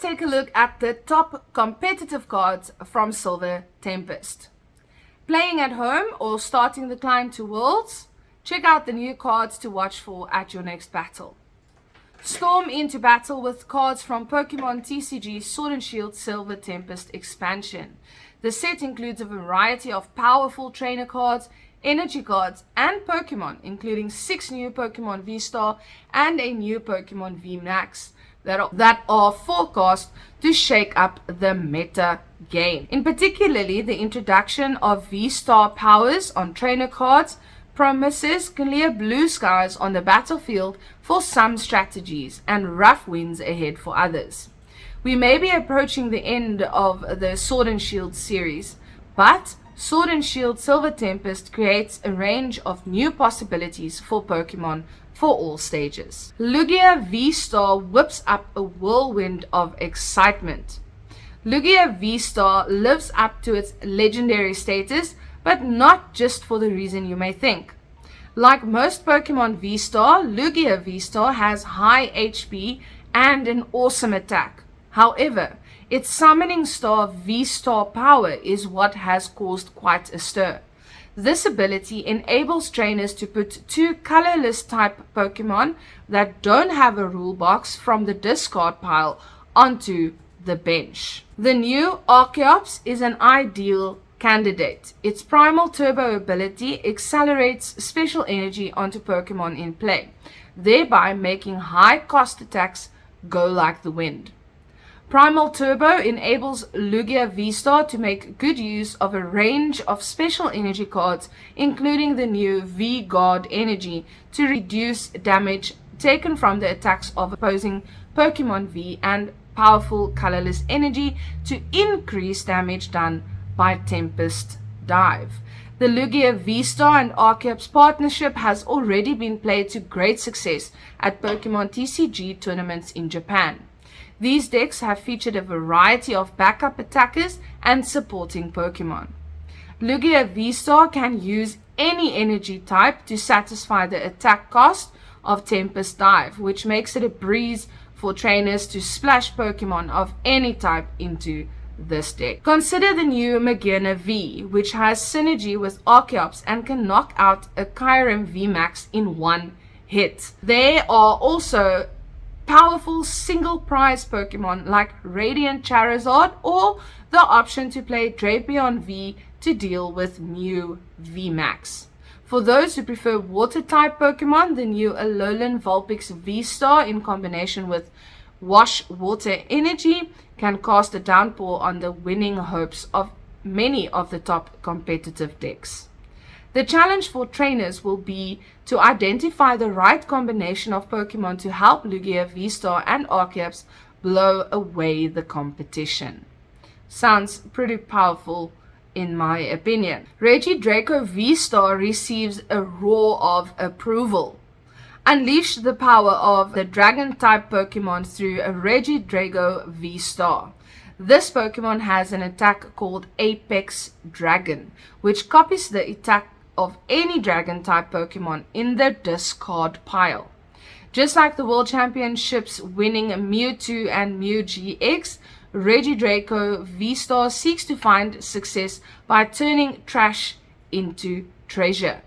take a look at the top competitive cards from Silver Tempest. Playing at home or starting the climb to Worlds? Check out the new cards to watch for at your next battle. Storm into battle with cards from Pokemon TCG Sword and Shield Silver Tempest expansion. The set includes a variety of powerful trainer cards, energy cards, and Pokemon, including 6 new Pokemon V-Star and a new Pokemon V-Max that are forecast to shake up the meta game. In particularly, the introduction of V-Star powers on trainer cards promises clear blue skies on the battlefield for some strategies and rough winds ahead for others. We may be approaching the end of the Sword and Shield series, but Sword and Shield Silver Tempest creates a range of new possibilities for Pokemon for all stages. Luiga VSTAR whips up a whirlwind of excitement. Luiga VSTAR lives up to its legendary status, but not just for the reason you may think. Like most Pokemon V-Star, Luiga VSTAR has high HP and an awesome attack. However, its summoning star V-Star power is what has caused quite a stir. This ability enables trainers to put 2 colorless type Pokemon that don't have a rule box from the discard pile onto the bench. The new Ariados is an ideal candidate. Its Primal Turbo ability accelerates special energy onto Pokemon in play, thereby making high cost attacks go like the wind. Primal Turbo enables Luiga VSTAR to make good use of a range of special energy cards, including the new V-Guard energy to reduce damage taken from the attacks of opposing Pokemon V, and powerful colorless energy to increase damage done by Tempest Dive. The Luiga VSTAR and Ariados partnership has already been played to great success at Pokemon TCG tournaments in Japan. These decks have featured a variety of backup attackers and supporting Pokemon. Luiga VSTAR can use any energy type to satisfy the attack cost of Tempest Dive, which makes it a breeze for trainers to splash Pokemon of any type into this deck. Consider the new Magearna V, which has synergy with Ariados and can knock out a Kyurem V-Max in one hit. There are also powerful single prize Pokemon like Radiant Charizard, or the option to play Drapion V to deal with Mew V-Max. For those who prefer water type Pokemon, the new Alolan Vulpix V-Star in combination with Wash Water Energy can cast a downpour on the winning hopes of many of the top competitive decks. The challenge for trainers will be to identify the right combination of Pokemon to help Luiga VSTAR and Ariados blow away the competition. Sounds pretty powerful in my opinion. Regidrago VSTAR receives a roar of approval. Unleash the power of the Dragon-type Pokemon through a Regidrago VSTAR. This Pokemon has an attack called Apex Dragon, which copies the attack of any Dragon-type Pokemon in the discard pile. Just like the World Championships winning Mewtwo and Mew GX, Regidrago VSTAR seeks to find success by turning trash into treasure.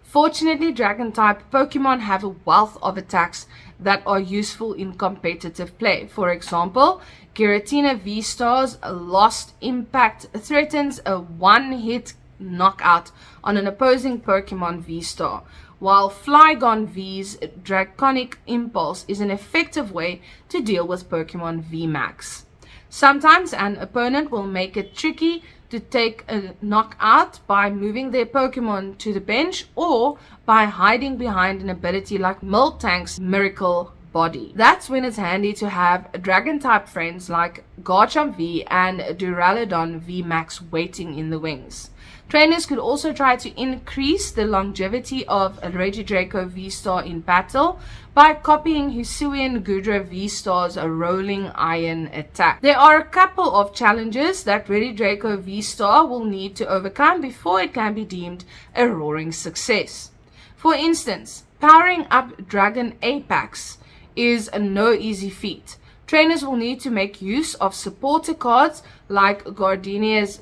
Fortunately, Dragon-type Pokemon have a wealth of attacks that are useful in competitive play. For example, Giratina V-Star's Lost Impact threatens a one-hit knockout on an opposing Pokemon V-Star, while Flygon V's Draconic Impulse is an effective way to deal with Pokemon V-Max. Sometimes an opponent will make it tricky to take a knockout by moving their Pokemon to the bench or by hiding behind an ability like Miltank's Miracle Body. That's when it's handy to have Dragon-type friends like Garchomp V and Duraludon V-Max waiting in the wings. Trainers could also try to increase the longevity of a Regidrago V-Star in battle by copying Hisuian Gudra V-Star's Rolling Iron attack. There are a couple of challenges that Regidrago V-Star will need to overcome before it can be deemed a roaring success. For instance, powering up Dragon Apex is no easy feat. trainers will need to make use of supporter cards like Gardenia's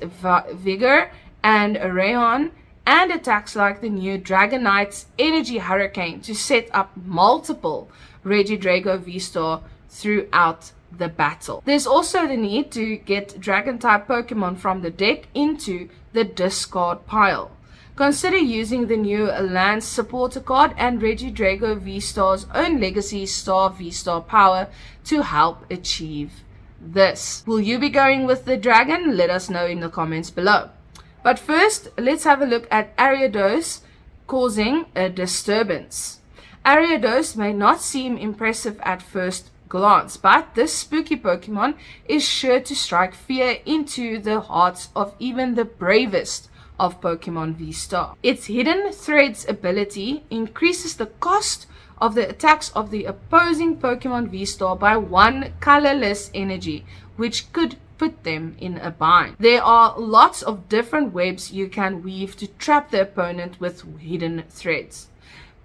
Vigor and Rayon, and attacks like the new Dragonite's Energy Hurricane to set up multiple Regidrago VSTAR throughout the battle. There's also the need to get Dragon-type Pokemon from the deck into the discard pile. Consider using the new Lance supporter card and Regidrago VSTAR's own Legacy Star VSTAR power to help achieve this. Will you be going with the Dragon? Let us know in the comments below. But first, let's have a look at Ariados causing a disturbance. Ariados may not seem impressive at first glance, but this spooky Pokemon is sure to strike fear into the hearts of even the bravest of Pokemon V-Star. Its Hidden Threads ability increases the cost of the attacks of the opposing Pokemon V-Star by 1 colorless energy, which could put them in a bind. There are lots of different webs you can weave to trap the opponent with Hidden Threads.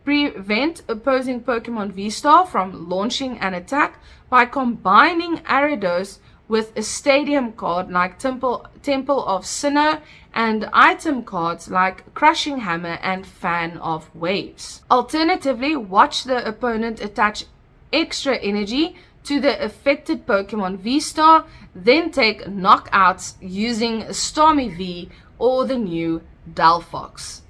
Prevent opposing Pokemon V-Star from launching an attack by combining Ariados with a stadium card like Temple of Sinnoh and item cards like Crushing Hammer and Fan of Waves. Alternatively, watch the opponent attach extra energy to the affected Pokemon V-Star, then take knockouts using Stormy V or the new Delphox.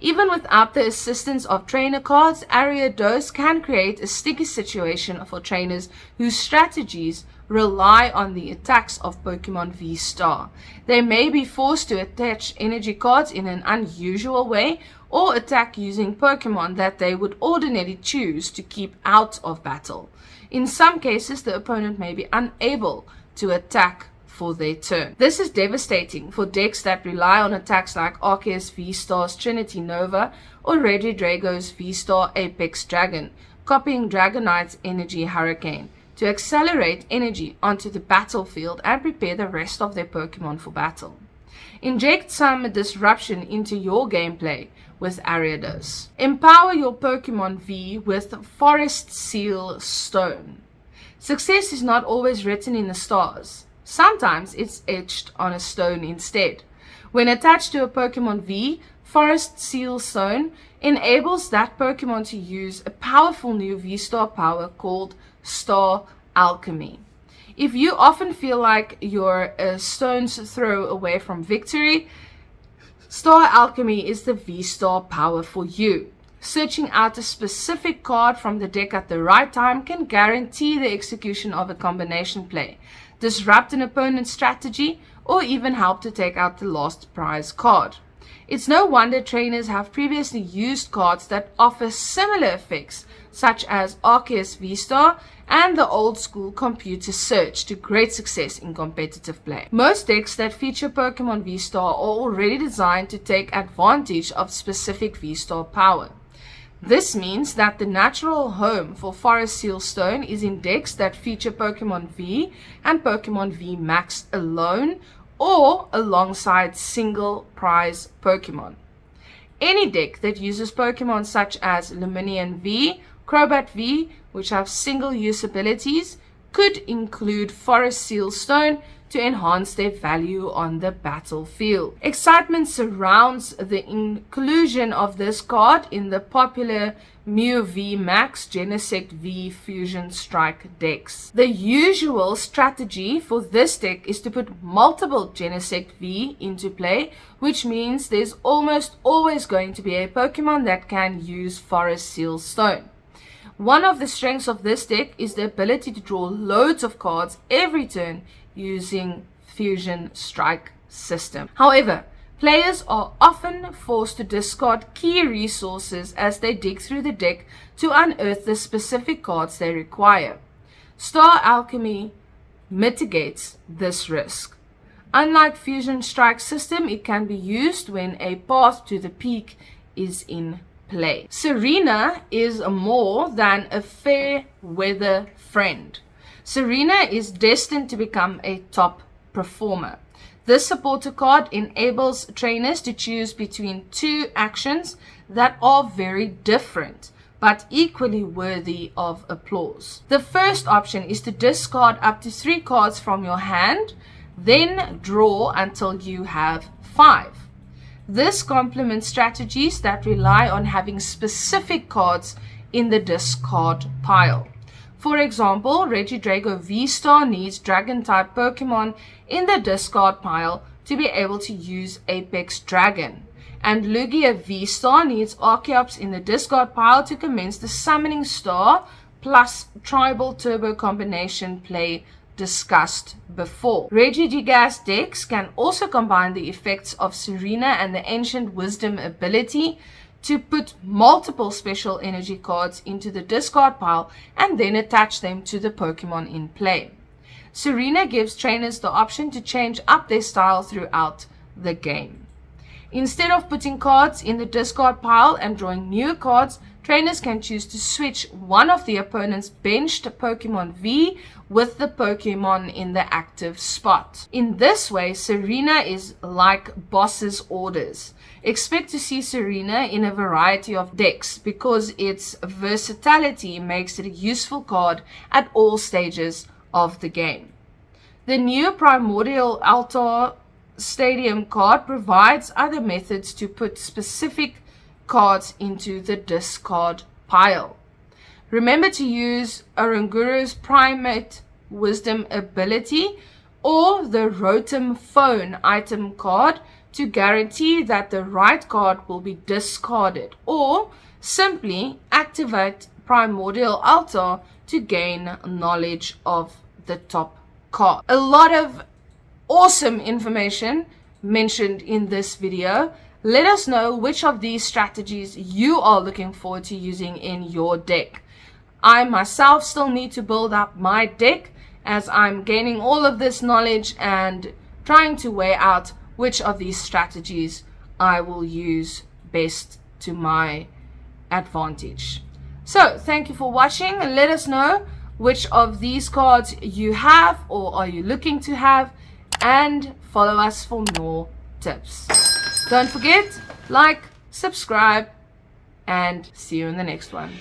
Even without the assistance of trainer cards, Ariados can create a sticky situation for trainers whose strategies rely on the attacks of Pokemon V-Star. They may be forced to attach energy cards in an unusual way or attack using Pokemon that they would ordinarily choose to keep out of battle. In some cases, the opponent may be unable to attack for their turn. This is devastating for decks that rely on attacks like Arceus V-Star's Trinity Nova or Regidrago's V-Star Apex Dragon, copying Dragonite's Energy Hurricane to accelerate energy onto the battlefield and prepare the rest of their Pokemon for battle. Inject some disruption into your gameplay with Ariados. Empower your Pokemon V with Forest Seal Stone. Success is not always written in the stars. Sometimes it's etched on a stone instead. When attached to a Pokemon V, Forest Seal Stone enables that Pokemon to use a powerful new V-Star power called Star Alchemy. If you often feel like you're a stone's throw away from victory, Star Alchemy is the V-Star power for you. Searching out a specific card from the deck at the right time can guarantee the execution of a combination play, disrupt an opponent's strategy, or even help to take out the last prize card. It's no wonder trainers have previously used cards that offer similar effects, such as Arceus V-Star and the old school computer search, to great success in competitive play. Most decks that feature Pokemon V-Star are already designed to take advantage of specific V-Star power. This means that the natural home for Forest Seal Stone is in decks that feature Pokemon V and Pokemon V Max alone or alongside single prize Pokemon. Any deck that uses Pokemon such as Luminian V, Crobat V, which have single use abilities, could include Forest Seal Stone to enhance their value on the battlefield. Excitement surrounds the inclusion of this card in the popular Mew V Max, Genesect V Fusion Strike decks. The usual strategy for this deck is to put multiple Genesect V into play, which means there's almost always going to be a Pokemon that can use Forest Seal Stone. One of the strengths of this deck is the ability to draw loads of cards every turn using Fusion Strike system. However, players are often forced to discard key resources as they dig through the deck to unearth the specific cards they require. Star Alchemy mitigates this risk. Unlike Fusion Strike system, it can be used when a path to the peak is in play. Serena is more than a fair weather friend. Serena is destined to become a top performer. This supporter card enables trainers to choose between two actions that are very different, but equally worthy of applause. The first option is to discard up to 3 cards from your hand, then draw until you have 5. This complements strategies that rely on having specific cards in the discard pile. For example, Regidrago VSTAR needs Dragon-type Pokemon in the discard pile to be able to use Apex Dragon, and Luiga VSTAR needs Archeops in the discard pile to commence the Summoning Star plus Tribal Turbo combination play discussed before. Regidrago decks can also combine the effects of Serena and the Ancient Wisdom ability to put multiple special energy cards into the discard pile and then attach them to the Pokemon in play. Serena gives trainers the option to change up their style throughout the game. Instead of putting cards in the discard pile and drawing new cards, trainers can choose to switch one of the opponent's benched Pokemon V with the Pokemon in the active spot. In this way, Serena is like boss's orders. Expect to see Serena in a variety of decks because its versatility makes it a useful card at all stages of the game. The new Primordial Altar Stadium card provides other methods to put specific cards into the discard pile. Remember to use Oranguru's Primate Wisdom ability or the Rotom Phone item card to guarantee that the right card will be discarded, or simply activate Primordial Altar to gain knowledge of the top card. A lot of awesome information mentioned in this video. Let us know which of these strategies you are looking forward to using in your deck. I myself still need to build up my deck as I'm gaining all of this knowledge and trying to weigh out which of these strategies I will use best to my advantage. So thank you for watching. Let us know which of these cards you have or are you looking to have, and follow us for more tips. Don't forget, like, subscribe, and see you in the next one.